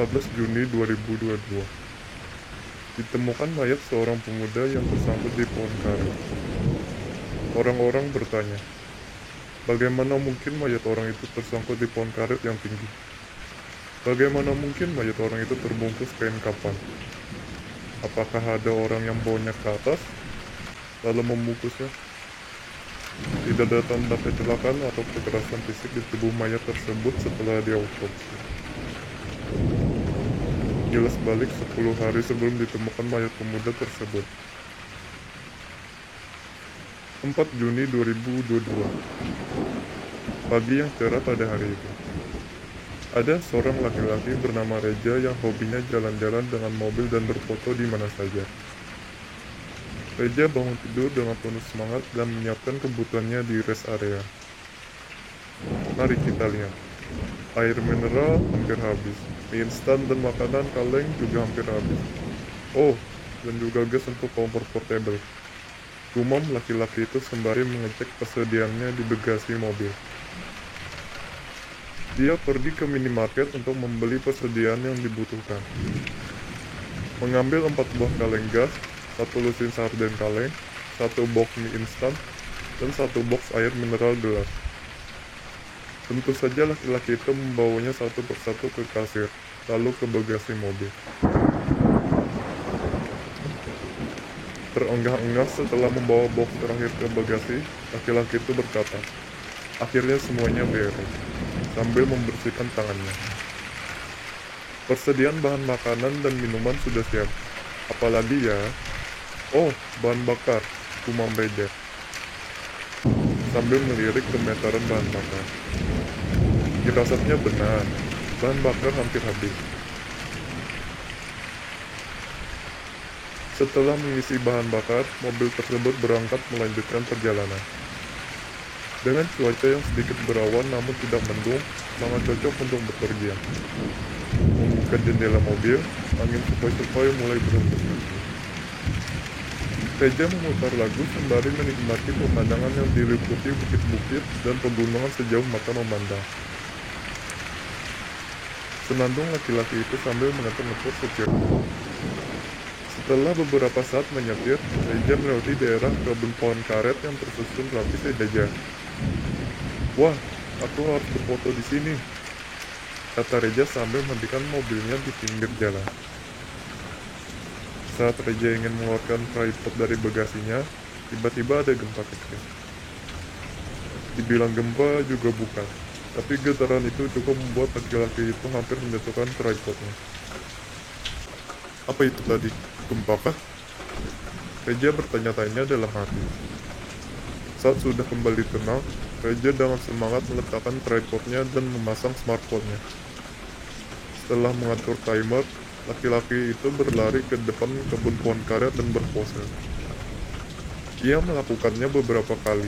14 Juni 2022. Ditemukan mayat seorang pemuda yang tersangkut di pohon karet. Orang-orang bertanya, bagaimana mungkin mayat orang itu tersangkut di pohon karet yang tinggi? Bagaimana mungkin mayat orang itu terbungkus kain kapan? Apakah ada orang yang bawanya ke atas, lalu membungkusnya? Tidak ada tanda kecelakaan atau kekerasan fisik di tubuh mayat tersebut setelah diautopsi. Kilas balik 10 hari sebelum ditemukan mayat pemuda tersebut. 4 Juni 2022. Pagi yang cerah pada hari itu. Ada seorang laki-laki bernama Reja yang hobinya jalan-jalan dengan mobil dan berfoto di mana saja. Reja bangun tidur dengan penuh semangat dan menyiapkan kebutuhannya di rest area. Mari kita lihat. Air mineral hampir habis. Mie instan dan makanan kaleng juga hampir habis. Oh, dan juga gas untuk kompor portable. Gumam laki-laki itu sembari mengecek persediaannya di bagasi mobil. Dia pergi ke minimarket untuk membeli persediaan yang dibutuhkan. Mengambil 4 buah kaleng gas, 1 lusin sarden kaleng, 1 box mie instan, dan 1 box air mineral gelas. Tentu saja laki-laki itu membawanya satu persatu ke kasir, lalu ke bagasi mobil. Terenggah-enggah setelah membawa box terakhir ke bagasi, laki-laki itu berkata, akhirnya semuanya beres, sambil membersihkan tangannya. Persediaan bahan makanan dan minuman sudah siap. Apalagi ya? Oh, bahan bakar, gumam Reja, sambil melirik ke meteran bahan bakar. Firasatnya benar, bahan bakar hampir habis. Setelah mengisi bahan bakar, mobil tersebut berangkat melanjutkan perjalanan. Dengan cuaca yang sedikit berawan namun tidak mendung, sangat cocok untuk bepergian. Membuka jendela mobil, angin sepoi-sepoi mulai berhembus. Reja memutar lagu sembari menikmati pemandangan yang diliputi bukit-bukit dan pegunungan sejauh mata memandang. Senandung laki-laki itu sambil mengetuk-ngetuk setir. Setelah beberapa saat menyetir, Reja melewati daerah kebun pohon karet yang tersusun rapi sejajar. Wah, aku harus berfoto di sini, kata Reja sambil menghentikan mobilnya di pinggir jalan. Saat Reja ingin mengeluarkan tripod dari bagasinya, tiba-tiba ada gempa kecil. Dibilang gempa juga bukan. Tapi getaran itu cukup membuat laki-laki itu hampir menjatuhkan tripodnya. Apa itu tadi? Gempa kah? Reja bertanya-tanya dalam hati. Saat sudah kembali tenang, Reja dengan semangat meletakkan tripodnya dan memasang smartphone-nya. Setelah mengatur timer, laki-laki itu berlari ke depan kebun pohon karet dan berpose. Ia melakukannya beberapa kali.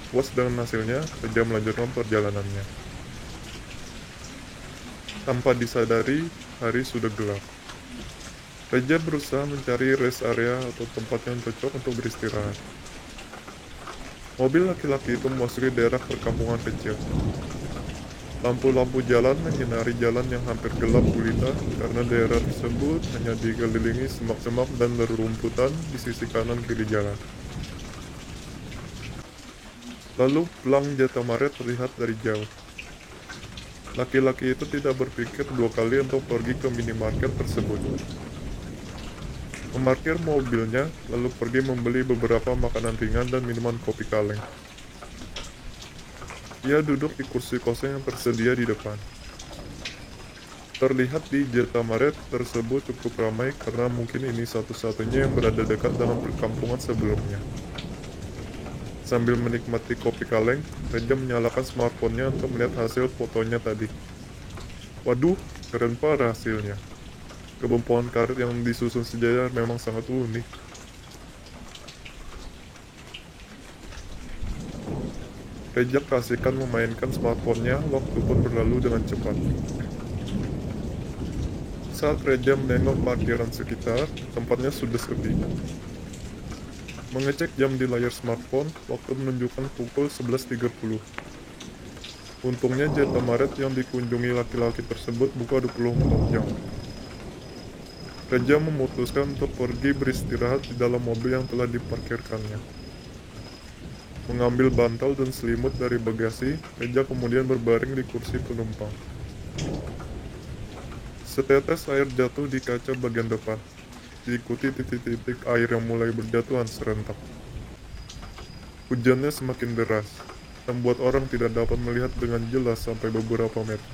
Puas dengan hasilnya, Reja melanjutkan perjalanannya. Tanpa disadari, hari sudah gelap. Reja berusaha mencari rest area atau tempat yang cocok untuk beristirahat. Mobil laki-laki itu memasuki daerah perkampungan kecil. Lampu-lampu jalan menyinari jalan yang hampir gelap gulita karena daerah tersebut hanya dikelilingi semak-semak dan rerumputan di sisi kanan kiri jalan. Lalu pelang Jatamaret terlihat dari jauh. Laki-laki itu tidak berpikir dua kali untuk pergi ke minimarket tersebut. Memarkir mobilnya, lalu pergi membeli beberapa makanan ringan dan minuman kopi kaleng. Ia duduk di kursi kosong yang tersedia di depan. Terlihat di Jatamaret tersebut cukup ramai karena mungkin ini satu-satunya yang berada dekat dengan perkampungan sebelumnya. Sambil menikmati kopi kaleng, Reja menyalakan smartphone-nya untuk melihat hasil fotonya tadi. Waduh, keren parah hasilnya. Kebun pohon karet yang disusun sejajar memang sangat unik. Reja keasikan memainkan smartphone-nya, waktu pun berlalu dengan cepat. Saat Reja menengok parkiran sekitar, tempatnya sudah sepi. Mengecek jam di layar smartphone, waktu menunjukkan pukul 11.30. Untungnya Jatamaret yang dikunjungi laki-laki tersebut buka 24 jam. Reja memutuskan untuk pergi beristirahat di dalam mobil yang telah diparkirkannya. Mengambil bantal dan selimut dari bagasi, Reja kemudian berbaring di kursi penumpang. Setetes air jatuh di kaca bagian depan, diikuti titik-titik air yang mulai berjatuhan serentak. Hujannya semakin deras, membuat orang tidak dapat melihat dengan jelas sampai beberapa meter.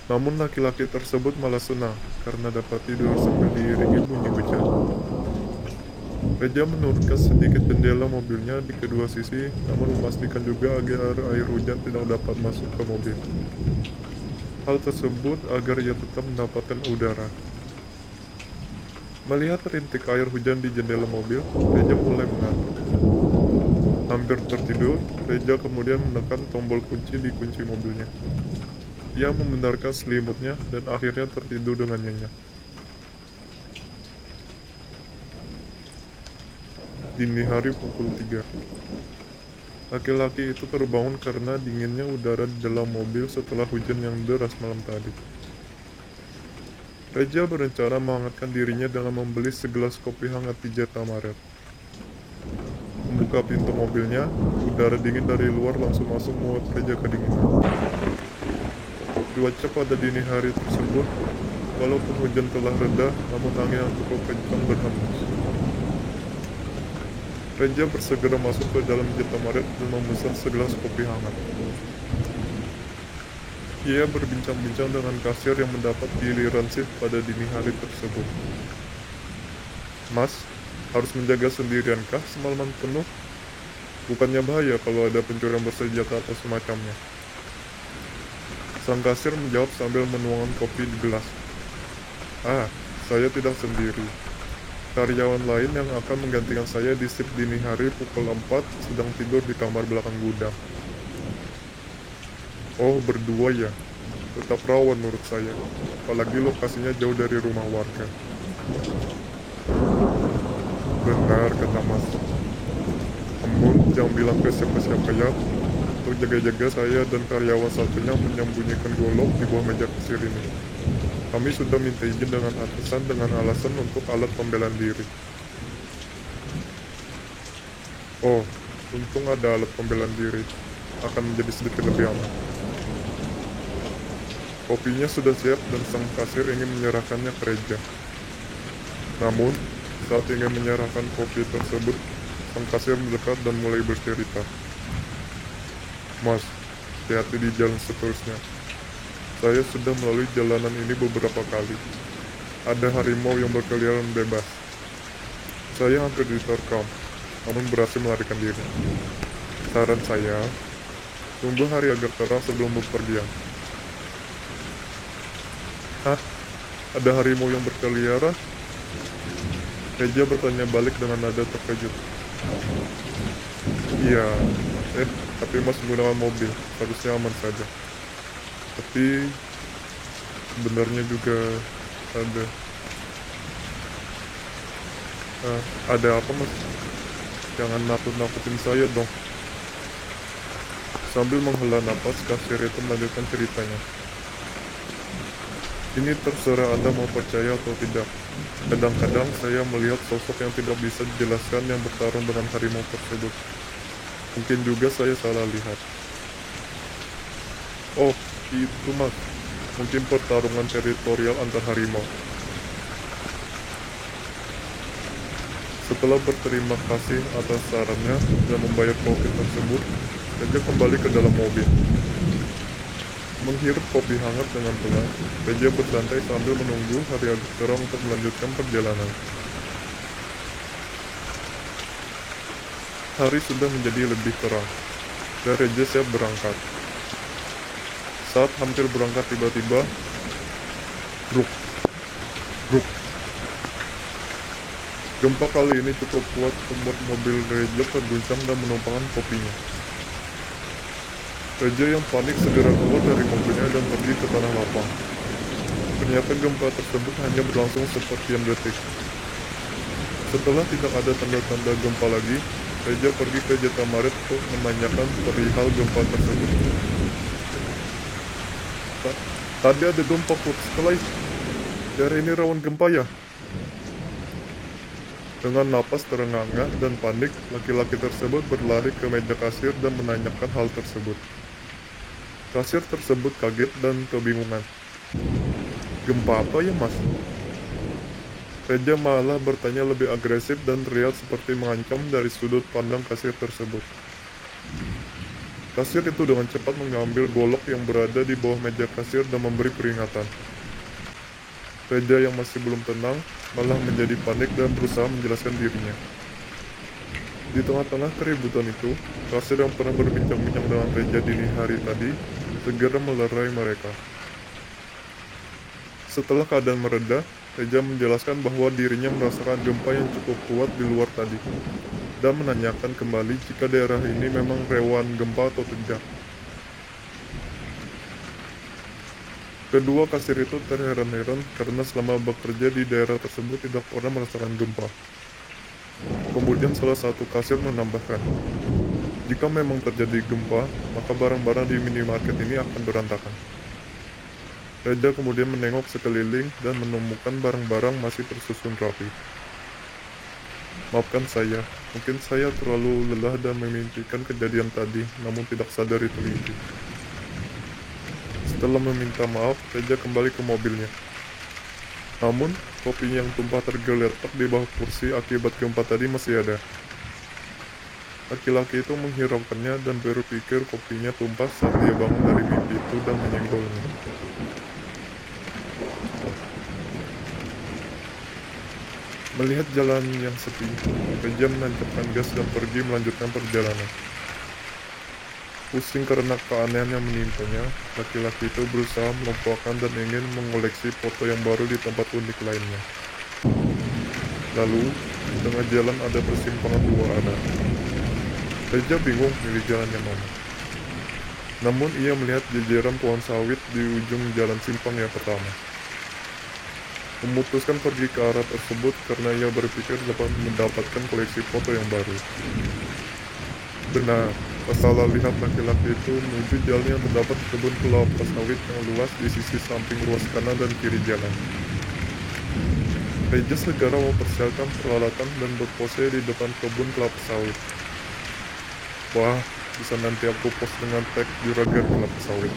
Namun laki-laki tersebut malah senang karena dapat tidur sambil diiringi bunyi hujan. Reja menurunkan sedikit jendela mobilnya di kedua sisi, namun memastikan juga agar air hujan tidak dapat masuk ke mobil. Hal tersebut agar ia tetap mendapatkan udara. Melihat rintik air hujan di jendela mobil, Reja mulai mengantuk. Hampir tertidur, Reja kemudian menekan tombol kunci di kunci mobilnya. Ia membenarkan selimutnya dan akhirnya tertidur dengan nyenyak. Dini hari pukul 3. Laki-laki itu terbangun karena dinginnya udara di dalam mobil setelah hujan yang deras malam tadi. Reja berencana menghangatkan dirinya dengan membeli segelas kopi hangat di Jatamaret. Membuka pintu mobilnya, udara dingin dari luar langsung masuk membuat Reja kedinginan. Cuaca pada dini hari tersebut, walaupun hujan telah reda, namun angin yang cukup kencang berhembus. Reja bersegera masuk ke dalam Jatamaret dan memesan segelas kopi hangat. Ia berbincang-bincang dengan kasir yang mendapat giliran shift pada dini hari tersebut. "Mas, harus menjaga sendiriankah semalaman penuh? Bukannya bahaya kalau ada pencuri yang bersenjata atau semacamnya?" Sang kasir menjawab sambil menuangkan kopi di gelas. "Ah, saya tidak sendiri. Karyawan lain yang akan menggantikan saya di shift dini hari pukul 4 sedang tidur di kamar belakang gudang." "Oh, berdua ya? Tetap rawan menurut saya, apalagi lokasinya jauh dari rumah warga." "Benar," kata Mas. "Namun, jangan bilang ke siapa-siapa ya. Untuk jaga-jaga saya dan karyawan satunya menyembunyikan golok di bawah meja kasir ini. Kami sudah minta izin dengan atasan dengan alasan untuk alat pembelaan diri." "Oh, untung ada alat pembelaan diri. Akan menjadi sedikit lebih aman." Kopinya sudah siap dan sang kasir ingin menyerahkannya ke Reja. Namun, saat ingin menyerahkan kopi tersebut, sang kasir mendekat dan mulai bercerita. "Mas, hati-hati di jalan seterusnya. Saya sudah melalui jalanan ini beberapa kali. Ada harimau yang berkeliaran bebas. Saya hampir diterkam, namun berhasil melarikan diri. Saran saya, tunggu hari agak terang sebelum bepergian." "Hah? Ada harimau yang berkeliaran?" Reja bertanya balik dengan nada terkejut. "Iya, tapi Mas menggunakan mobil, harusnya aman saja. Tapi sebenarnya juga ada." "Ada apa, Mas? Jangan nakut-nakutin saya dong." Sambil menghela napas, kasir itu melanjutkan ceritanya. "Ini terserah Anda mau percaya atau tidak. Kadang-kadang saya melihat sosok yang tidak bisa dijelaskan yang bertarung dengan harimau tersebut. Mungkin juga saya salah lihat." "Oh, itu Mas. Mungkin pertarungan teritorial antar harimau." Setelah berterima kasih atas sarannya dan membayar kopi tersebut, Reja kembali ke dalam mobil. Menghirup kopi hangat dengan pelan, Reja bersantai sambil menunggu hari agak terang untuk melanjutkan perjalanan. Hari sudah menjadi lebih terang, dan Reja siap berangkat. Saat hampir berangkat tiba-tiba, bruk, bruk. Gempa kali ini cukup kuat membuat mobil Reja terguncang dan menumpangkan kopinya. Reja yang panik segera keluar dari mobilnya dan pergi ke tanah lapang. Ternyata gempa tersebut hanya berlangsung sepertian detik. Setelah tidak ada tanda-tanda gempa lagi, Reja pergi ke Jatamaret untuk menanyakan perihal gempa tersebut. Tadi ada gempa Put, setelah itu. Daerah ini rawan gempa ya? Dengan napas terengah-engah dan panik, laki-laki tersebut berlari ke meja kasir dan menanyakan hal tersebut. Kasir tersebut kaget dan kebingungan. Gempa apa ya, Mas? Reja malah bertanya lebih agresif dan terlihat seperti mengancam dari sudut pandang kasir tersebut. Kasir itu dengan cepat mengambil golok yang berada di bawah meja kasir dan memberi peringatan. Reja yang masih belum tenang malah menjadi panik dan berusaha menjelaskan dirinya. Di tengah-tengah keributan itu, kasir yang pernah berbincang-bincang dengan Reja dini hari tadi segera melerai mereka. Setelah keadaan mereda, Reja menjelaskan bahwa dirinya merasakan gempa yang cukup kuat di luar tadi, dan menanyakan kembali jika daerah ini memang rawan gempa atau tidak. Kedua kasir itu terheran-heran karena selama bekerja di daerah tersebut tidak pernah merasakan gempa. Kemudian salah satu kasir menambahkan, jika memang terjadi gempa, maka barang-barang di minimarket ini akan berantakan. Reja kemudian menengok sekeliling dan menemukan barang-barang masih tersusun rapi. Maafkan saya, mungkin saya terlalu lelah dan memimpikan kejadian tadi, namun tidak sadar itu mimpi. Setelah meminta maaf, Reja kembali ke mobilnya. Namun, kopinya yang tumpah tergeletak di bawah kursi akibat gempa tadi masih ada. Laki-laki itu menghiraukannya dan berpikir kopinya tumpah saat dia bangun dari mimpi itu dan menyenggolnya. Melihat jalan yang sepi, Reja menancapkan gas dan pergi melanjutkan perjalanan. Pusing karena keanehan yang menimpanya, laki-laki itu berusaha melupakan dan ingin mengoleksi foto yang baru di tempat unik lainnya. Lalu, di tengah jalan ada persimpangan dua arah. Reja bingung pilih jalan yang mana. Namun ia melihat jajaran pohon sawit di ujung jalan simpang yang pertama. Memutuskan pergi ke arah tersebut karena ia berpikir dapat mendapatkan koleksi foto yang baru. Benar, pas salah lihat laki-laki itu menuju jalan yang terdapat kebun kelapa sawit yang luas di sisi samping ruas kanan dan kiri jalan. Reja segera mempersiapkan peralatan dan berpose di depan kebun kelapa sawit. Wah, bisa nanti aku post dengan tag juragan kelapa sawit.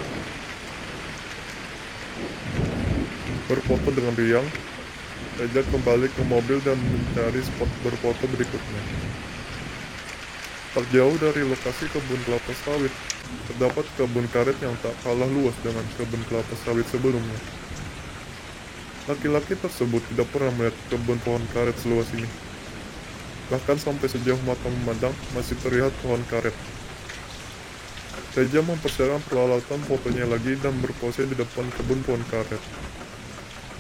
Berfoto dengan riang, Reja kembali ke mobil dan mencari spot berfoto berikutnya. Tak jauh dari lokasi kebun kelapa sawit, terdapat kebun karet yang tak kalah luas dengan kebun kelapa sawit sebelumnya. Laki-laki tersebut tidak pernah melihat kebun pohon karet seluas ini. Bahkan sampai sejauh mata memandang masih terlihat pohon karet. Reja mempersiapkan peralatan fotonya lagi dan berpose di depan kebun pohon karet.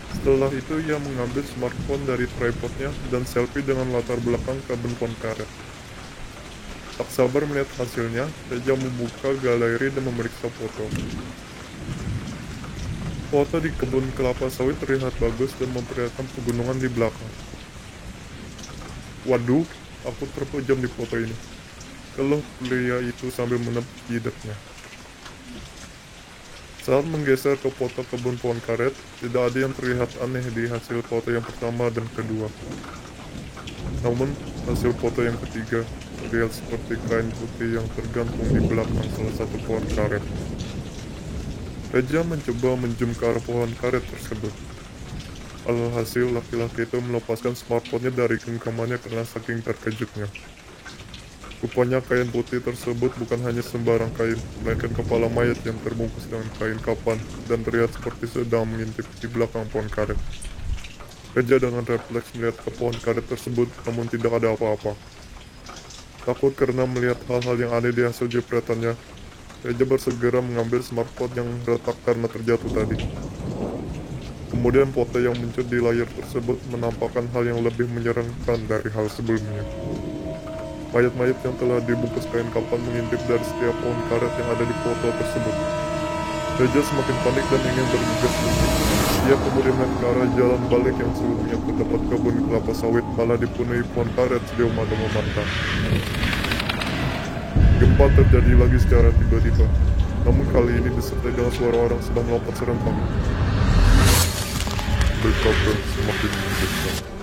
Setelah itu ia mengambil smartphone dari tripodnya dan selfie dengan latar belakang kebun pohon karet. Tak sabar melihat hasilnya, Reja membuka galeri dan memeriksa foto. Foto di kebun kelapa sawit terlihat bagus dan memperlihatkan pegunungan di belakang. Waduh, aku terpejam di foto ini. Keluh pria itu sambil menepuk jidatnya. Saat menggeser ke foto kebun pohon karet, tidak ada yang terlihat aneh di hasil foto yang pertama dan kedua. Namun, hasil foto yang ketiga terlihat seperti kain putih yang tergantung di belakang salah satu pohon karet. Reja mencoba menzoom ke arah pohon karet tersebut. Alhasil, laki-laki itu melepaskan smartphone-nya dari genggamannya karena saking terkejutnya. Rupanya kain putih tersebut bukan hanya sembarang kain, melainkan kepala mayat yang terbungkus dengan kain kapan dan terlihat seperti sedang mengintip di belakang pohon karet. Reja dengan refleks melihat ke pohon karet tersebut, namun tidak ada apa-apa. Takut karena melihat hal-hal yang aneh di hasil jepretannya, Reja bersegera mengambil smartphone yang retak karena terjatuh tadi. Kemudian foto yang muncul di layar tersebut menampakkan hal yang lebih menyeramkan dari hal sebelumnya. Mayat-mayat yang telah dibungkus kain kapan mengintip dari setiap pohon karet yang ada di foto tersebut. Reja semakin panik dan ingin bergegas pergi. Dia kemudian melihat ke arah jalan balik yang sebelumnya terdapat kebun kelapa sawit malah dipenuhi pohon karet sejauh mata memandang. Gempa terjadi lagi secara tiba-tiba, namun kali ini disertai dengan suara orang sedang melompat serentak. Berkata semakin mendekat.